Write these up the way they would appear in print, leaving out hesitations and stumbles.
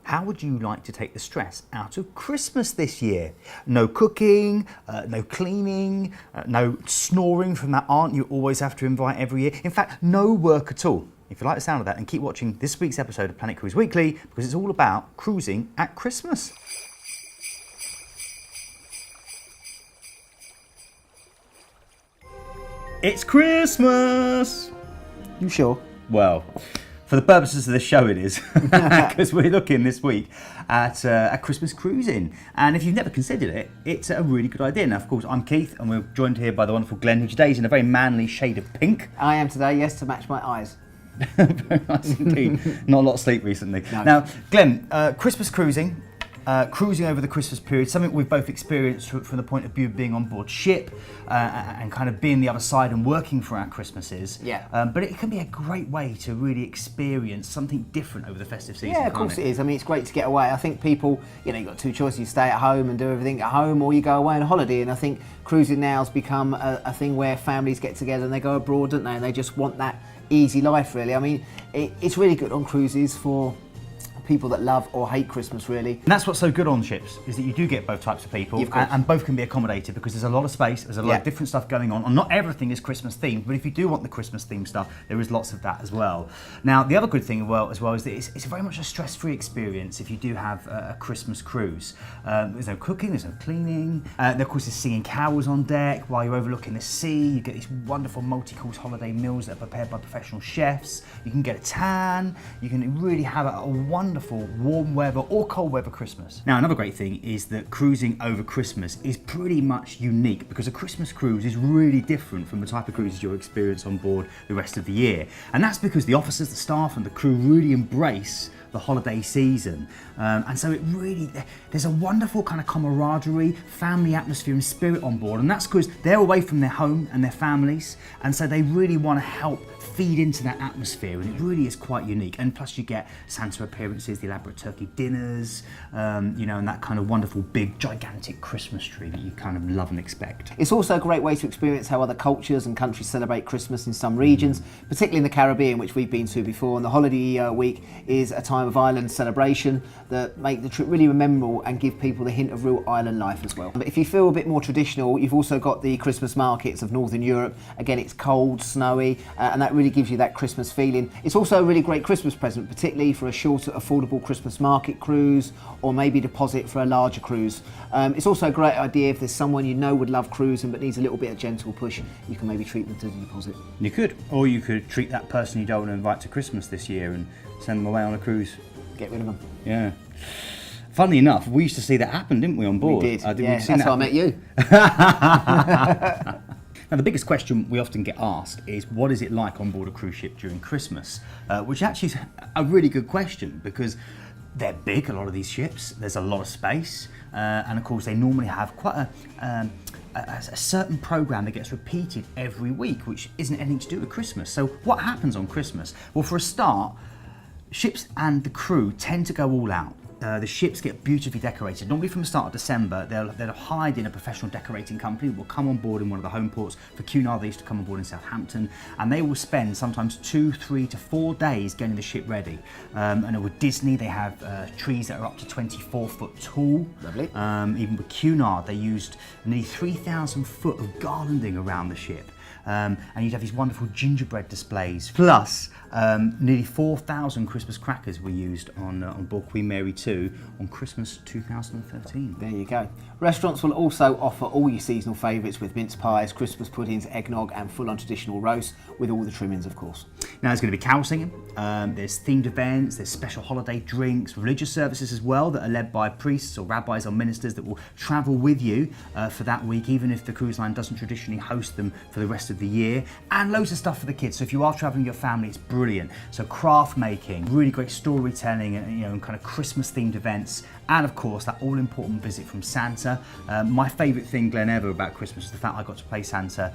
how would you like to take the stress out of Christmas this year? No cooking, no cleaning, no snoring from that aunt you always have to invite every year. In fact, no work at all. If you like the sound of that, and keep watching this week's episode of Planet Cruise Weekly, because it's all about cruising at Christmas. It's Christmas! You sure? Well, for the purposes of the show it is, because we're looking this week at Christmas cruising. And if you've never considered it, it's a really good idea. Now, of course, I'm Keith, and we're joined here by the wonderful Glenn, who today is in a very manly shade of pink. I am today, yes, to match my eyes. Very nice indeed. Not a lot of sleep recently. No. Now, Glenn, Christmas cruising. Cruising over the Christmas period, something we've both experienced from the point of view of being on board ship and kind of being the other side and working for our Christmases. Yeah. But it can be a great way to really experience something different over the festive season. Yeah, of course it is. I mean, it's great to get away. I think people, you've got two choices. You stay at home and do everything at home, or you go away on a holiday. And I think cruising now has become a thing where families get together and they go abroad, don't they? And they just want that easy life, really. I mean, it's really good on cruises for people that love or hate Christmas, really. And that's what's so good on ships, is that you do get both types of people, and both can be accommodated, because there's a lot of space, there's a lot of different stuff going on, and not everything is Christmas themed, but if you do want the Christmas themed stuff, there is lots of that as well. Now, the other good thing as well is that it's very much a stress-free experience if you do have a Christmas cruise. There's no cooking, there's no cleaning, of course there's singing carols on deck while you're overlooking the sea. You get these wonderful multi-course holiday meals that are prepared by professional chefs. You can get a tan, you can really have a wonderful warm weather or cold weather Christmas. Now, another great thing is that cruising over Christmas is pretty much unique, because a Christmas cruise is really different from the type of cruises you'll experience on board the rest of the year. And that's because the officers, the staff and the crew really embrace the holiday season. And so there's a wonderful kind of camaraderie, family atmosphere and spirit on board. And that's because they're away from their home and their families. And so they really want to help feed into that atmosphere, and it really is quite unique. And plus you get Santa appearances, the elaborate turkey dinners, and that kind of wonderful big gigantic Christmas tree that you kind of love and expect. It's also a great way to experience how other cultures and countries celebrate Christmas in some regions, particularly in the Caribbean, which we've been to before. And the holiday week is a time of island celebration that make the trip really memorable and give people the hint of real island life as well. But if you feel a bit more traditional, you've also got the Christmas markets of Northern Europe. Again, it's cold, snowy, and that really gives you that Christmas feeling. It's also a really great Christmas present, particularly for a shorter, affordable Christmas market cruise, or maybe deposit for a larger cruise. It's also a great idea if there's someone you know would love cruising but needs a little bit of gentle push. You can maybe treat them to the deposit. You could, or you could treat that person you don't want to invite to Christmas this year and send them away on a cruise. Get rid of them. Yeah. Funnily enough, we used to see that happen, didn't we, on board? We did. That's how I met you. Now, the biggest question we often get asked is, what is it like on board a cruise ship during Christmas? Which actually is a really good question, because they're big, a lot of these ships. There's a lot of space. And of course, they normally have quite a certain programme that gets repeated every week, which isn't anything to do with Christmas. So what happens on Christmas? Well, for a start, ships and the crew tend to go all out. The ships get beautifully decorated. Normally from the start of December, they'll hide in a professional decorating company that will come on board in one of the home ports. For Cunard, they used to come on board in Southampton, and they will spend sometimes 2, 3 to 4 days getting the ship ready. And with Disney, they have trees that are up to 24 foot tall. Lovely. Even with Cunard, they used nearly 3,000 foot of garlanding around the ship. And you'd have these wonderful gingerbread displays. Plus, nearly 4,000 Christmas crackers were used on board Queen Mary 2 on Christmas 2013. There you go. Restaurants will also offer all your seasonal favourites with mince pies, Christmas puddings, eggnog and full-on traditional roast with all the trimmings, of course. Now, there's going to be carol singing, there's themed events, there's special holiday drinks, religious services as well that are led by priests or rabbis or ministers that will travel with you for that week, even if the cruise line doesn't traditionally host them for the rest of the year, and loads of stuff for the kids. So if you are travelling with your family, it's brilliant. So craft making, really great storytelling, and kind of Christmas themed events, and of course that all important visit from Santa. My favourite thing, Glenn, ever about Christmas is the fact I got to play Santa,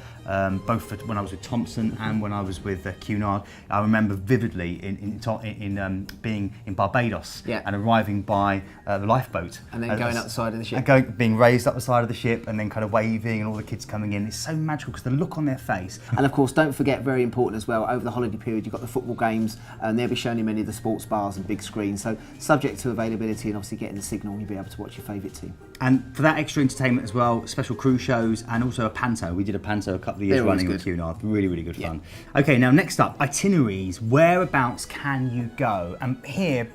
both when I was with Thompson and when I was with Cunard. I remember vividly in being in Barbados and arriving by the lifeboat. And then going up the side of the ship. Being raised up the side of the ship and then kind of waving and all the kids coming in. It's so magical because the look on their face face. And of course, don't forget, very important as well, over the holiday period, you've got the football games, and they'll be shown in many of the sports bars and big screens. So subject to availability and obviously getting the signal, you'll be able to watch your favourite team. And for that extra entertainment as well, special cruise shows and also a panto. We did a panto a couple of years running with Cunard. Really, really good fun. Okay, now next up, itineraries. Whereabouts can you go? And here,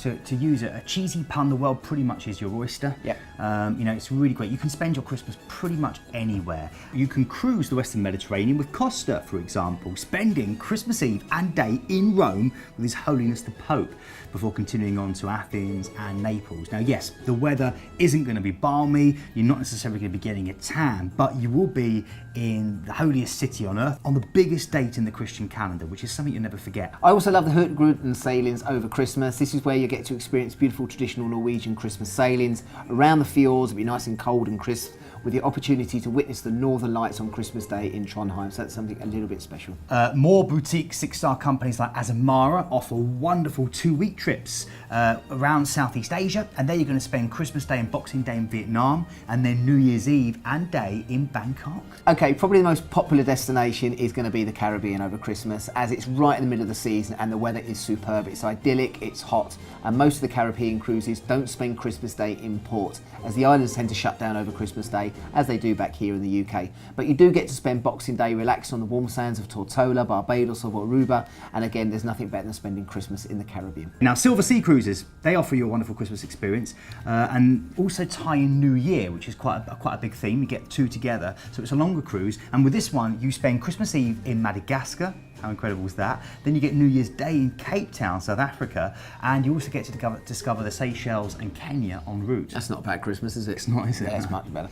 to use a cheesy pun, the world pretty much is your oyster. You know, it's really great. You can spend your Christmas pretty much anywhere. You can cruise the Western Mediterranean with Costa, for example, spending Christmas Eve and day in Rome with His Holiness the Pope before continuing on to Athens and Naples. Now, yes, the weather isn't going to be balmy. You're not necessarily going to be getting a tan, but you will be in the holiest city on earth on the biggest date in the Christian calendar, which is something you'll never forget. I also love the Hurtigruten sailings over Christmas. This is where you get to experience beautiful traditional Norwegian Christmas sailings around the fjords. It'll be nice and cold and crisp, with the opportunity to witness the Northern Lights on Christmas Day in Trondheim. So that's something a little bit special. More boutique 6-star companies like Azamara offer wonderful 2-week trips around Southeast Asia, and there you're going to spend Christmas Day and Boxing Day in Vietnam, and then New Year's Eve and day in Bangkok. Okay, probably the most popular destination is going to be the Caribbean over Christmas, as it's right in the middle of the season and the weather is superb. It's idyllic, it's hot, and most of the Caribbean cruises don't spend Christmas Day in port, as the islands tend to shut down over Christmas Day, as they do back here in the UK. But you do get to spend Boxing Day relaxed on the warm sands of Tortola, Barbados or Aruba, and again, there's nothing better than spending Christmas in the Caribbean. Now, Silver Sea Cruises, they offer you a wonderful Christmas experience and also tie in New Year, which is quite a big theme. You get two together, so it's a longer cruise, and with this one, you spend Christmas Eve in Madagascar. How incredible is that? Then you get New Year's Day in Cape Town, South Africa, and you also get to discover the Seychelles and Kenya en route. That's not a bad Christmas, is it? It's not, is it? Yeah, it's much better.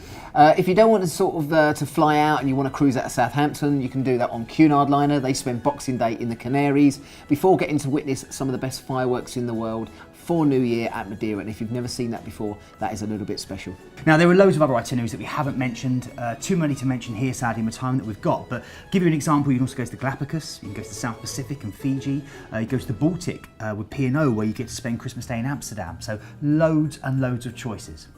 If you don't want to sort of to fly out and you want to cruise out of Southampton, you can do that on Cunard Liner. They spend Boxing Day in the Canaries before getting to witness some of the best fireworks in the world for New Year at Madeira, and if you've never seen that before, that is a little bit special. Now, there are loads of other itineraries that we haven't mentioned, too many to mention here, sadly, in the time that we've got, but give you an example, you can also go to the Galapagos, you can go to the South Pacific and Fiji, you go to the Baltic with P&O, where you get to spend Christmas Day in Amsterdam, so loads and loads of choices.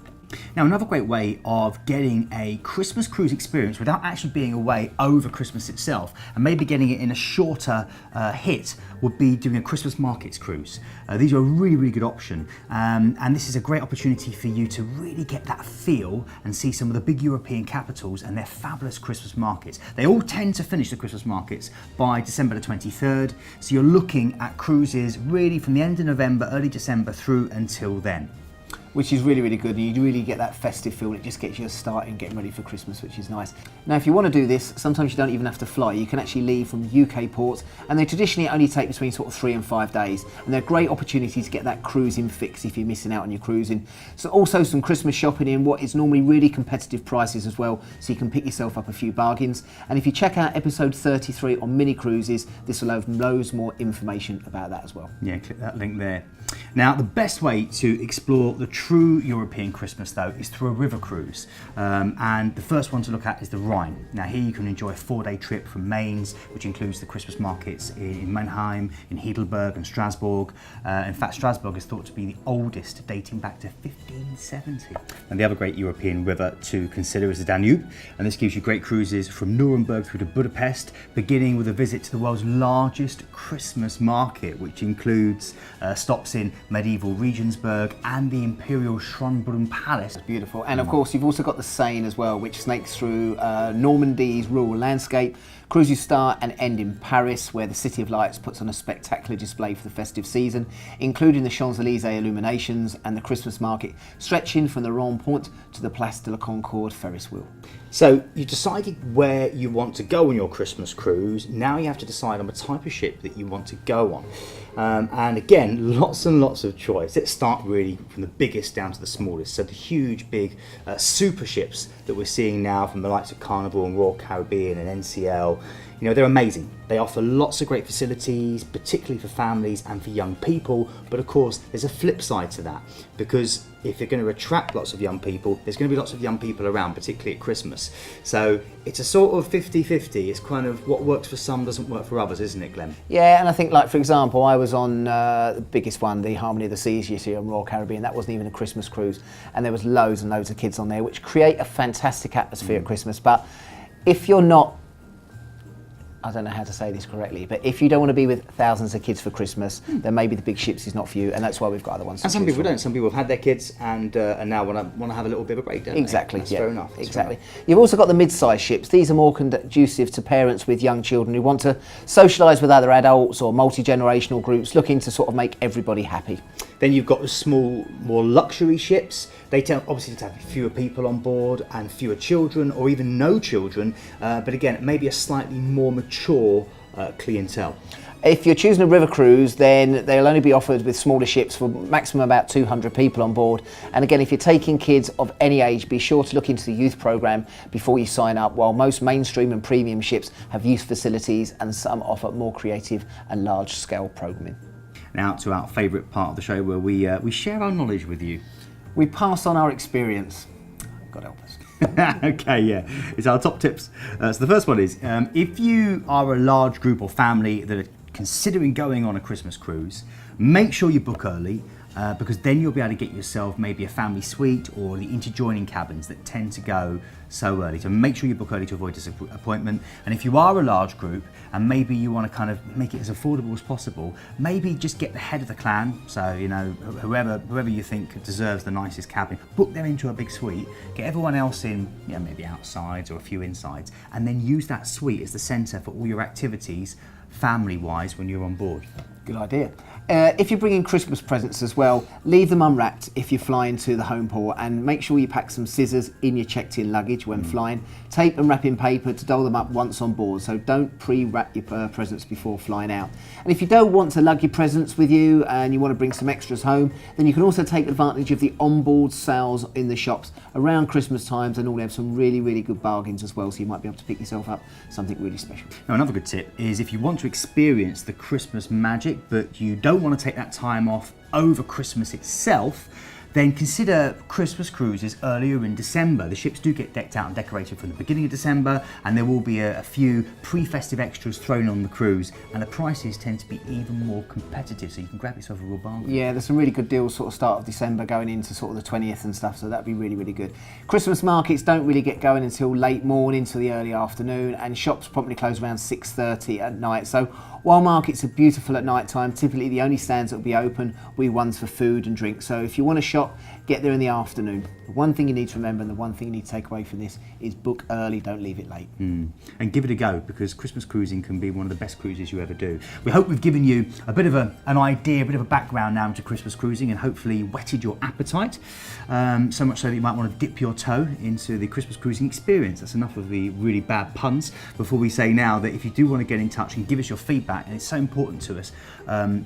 Now, another great way of getting a Christmas cruise experience without actually being away over Christmas itself, and maybe getting it in a shorter hit, would be doing a Christmas markets cruise. These are a really, really good option, and this is a great opportunity for you to really get that feel and see some of the big European capitals and their fabulous Christmas markets. They all tend to finish the Christmas markets by December the 23rd, so you're looking at cruises really from the end of November, early December through until then. Which is really, really good, and you really get that festive feel. It just gets you started getting ready for Christmas, which is nice. Now, if you want to do this, sometimes you don't even have to fly. You can actually leave from UK ports, and they traditionally only take between sort of 3 and 5 days, and they're a great opportunity to get that cruising fix if you're missing out on your cruising. So also some Christmas shopping in what is normally really competitive prices as well, so you can pick yourself up a few bargains. And if you check out episode 33 on mini cruises, this will have loads more information about that as well. Yeah, click that link there. Now, the best way to explore the true European Christmas, though, is through a river cruise. And the first one to look at is the Rhine. Now, here you can enjoy a 4-day trip from Mainz, which includes the Christmas markets in Mannheim, in Heidelberg and Strasbourg. In fact, Strasbourg is thought to be the oldest, dating back to 1570. And the other great European river to consider is the Danube. And this gives you great cruises from Nuremberg through to Budapest, beginning with a visit to the world's largest Christmas market, which includes stops in medieval Regensburg and the Imperial Schönbrunn Palace. It's beautiful. And of course, you've also got the Seine as well, which snakes through Normandy's rural landscape. Cruises start and end in Paris, where the City of Lights puts on a spectacular display for the festive season, including the Champs-Élysées illuminations and the Christmas market, stretching from the Rond-Point to the Place de la Concorde Ferris wheel. So you decided where you want to go on your Christmas cruise. Now you have to decide on the type of ship that you want to go on. And again, lots and lots of choice. Let's start really from the biggest down to the smallest. So the huge, big super ships that we're seeing now from the likes of Carnival and Royal Caribbean and NCL, you know, they're amazing. They offer lots of great facilities, particularly for families and for young people. But of course, there's a flip side to that, because if you're going to attract lots of young people, there's going to be lots of young people around, particularly at Christmas. So it's a sort of 50-50. It's kind of what works for some doesn't work for others, isn't it, Glenn? Yeah, and I think, like, for example, I was on the biggest one, the Harmony of the Seas this year on Royal Caribbean. That wasn't even a Christmas cruise, and there was loads and loads of kids on there, which create a fantastic atmosphere at Christmas. But if you're not I don't know how to say this correctly, but if you don't want to be with thousands of kids for Christmas, then maybe the big ships is not for you, and that's why we've got other ones. And some people don't. Some people have had their kids and now want to have a little bit of a break, don't exactly, they? That's fair enough. Exactly. You've also got the mid-sized ships. These are more conducive to parents with young children who want to socialise with other adults or multi-generational groups, looking to sort of make everybody happy. Then you've got the small, more luxury ships. They tend obviously to have fewer people on board and fewer children, or even no children. But again, maybe a slightly more mature clientele. If you're choosing a river cruise, then they'll only be offered with smaller ships for maximum about 200 people on board. And again, if you're taking kids of any age, be sure to look into the youth programme before you sign up, while most mainstream and premium ships have youth facilities and some offer more creative and large-scale programming. Now to our favourite part of the show, where we share our knowledge with you. We pass on our experience. God help us. Okay, yeah, it's our top tips. So the first one is, if you are a large group or family that are considering going on a Christmas cruise, make sure you book early, because then you'll be able to get yourself maybe a family suite or the interjoining cabins that tend to go so early. So make sure you book early to avoid disappointment. And if you are a large group and maybe you want to kind of make it as affordable as possible, maybe just get the head of the clan. So, you know, whoever you think deserves the nicest cabin, book them into a big suite, get everyone else in, you know, maybe outsides or a few insides, and then use that suite as the centre for all your activities, family-wise, when you're on board. Good idea. If you're bringing Christmas presents as well, leave them unwrapped if you're flying to the home port, and make sure you pack some scissors in your checked-in luggage when flying. Tape and wrapping paper to doll them up once on board, so don't pre-wrap your presents before flying out. And if you don't want to lug your presents with you and you want to bring some extras home, then you can also take advantage of the onboard sales in the shops around Christmas times, and all have some really, really good bargains as well, so you might be able to pick yourself up something really special. Now, another good tip is if you want to experience the Christmas magic, but you don't want to take that time off over Christmas itself, then consider Christmas cruises earlier in December. The ships do get decked out and decorated from the beginning of December, and there will be a few pre-festive extras thrown on the cruise, and the prices tend to be even more competitive, so you can grab yourself a real bargain. Yeah, there's some really good deals sort of start of December going into sort of the 20th and stuff, so that'd be really, really good. Christmas markets don't really get going until late morning to the early afternoon, and shops promptly close around 6:30 at night. So while markets are beautiful at night time, typically the only stands that will be open will be ones for food and drink. So if you want to shop, get there in the afternoon. The one thing you need to remember, and the one thing you need to take away from this, is book early, don't leave it late. And give it a go, because Christmas cruising can be one of the best cruises you ever do. We hope we've given you a bit of an idea, a bit of a background now into Christmas cruising, and hopefully whetted your appetite, so much so that you might want to dip your toe into the Christmas cruising experience. That's enough of the really bad puns before we say now that if you do want to get in touch and give us your feedback, and it's so important to us,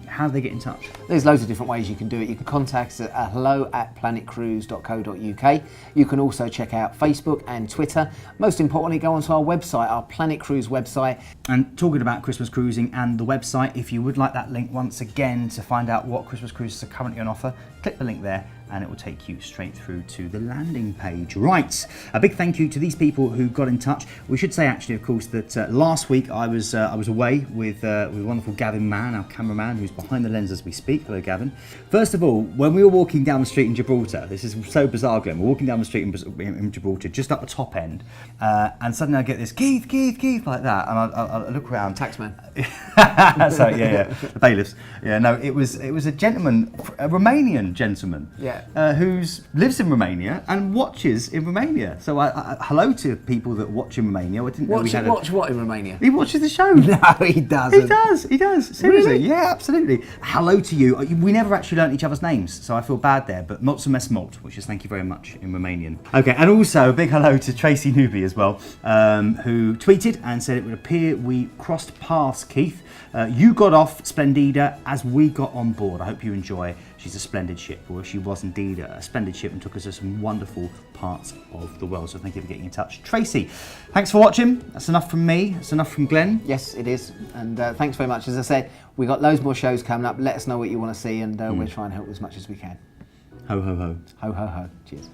how do they get in touch? There's loads of different ways you can do it. You can contact us at hello@planetcruise.co.uk. You can also check out Facebook and Twitter. Most importantly, go onto our website, our Planet Cruise website. And talking about Christmas cruising and the website, if you would like that link once again to find out what Christmas cruises are currently on offer, click the link there and it will take you straight through to the landing page. Right, a big thank you to these people who got in touch. We should say actually, of course, that last week I was away with wonderful Gavin Mann, our cameraman, who's behind the lens as we speak. Hello, Gavin. First of all, when we were walking down the street in Gibraltar, this is so bizarre, Glenn. We're walking down the street in Gibraltar, just up the top end, and suddenly I get this Keith, like that, and I look around. Taxman. So yeah, the bailiffs. Yeah, no, it was a gentleman, a Romanian gentleman, who lives in Romania and watches in Romania. So I hello to people that watch in Romania. I didn't know we had watch what in Romania? He watches the show. No, he doesn't. He does. Seriously, Really? yeah, absolutely. Hello to you. We never actually learnt each other's names, so I feel bad there. But mulțumesc mult, which is thank you very much in Romanian. Okay, and also a big hello to Tracy Newby as well, who tweeted and said it would appear we crossed paths, Keith. You got off Splendida as we got on board. I hope you enjoy. She's a splendid ship, or she was indeed a splendid ship and took us to some wonderful parts of the world. So thank you for getting in touch. Tracy, thanks for watching. That's enough from me. That's enough from Glenn. Yes, it is. And thanks very much. As I said, we've got loads more shows coming up. Let us know what you want to see, and we'll try and help as much as we can. Ho, ho, ho. Ho, ho, ho. Cheers.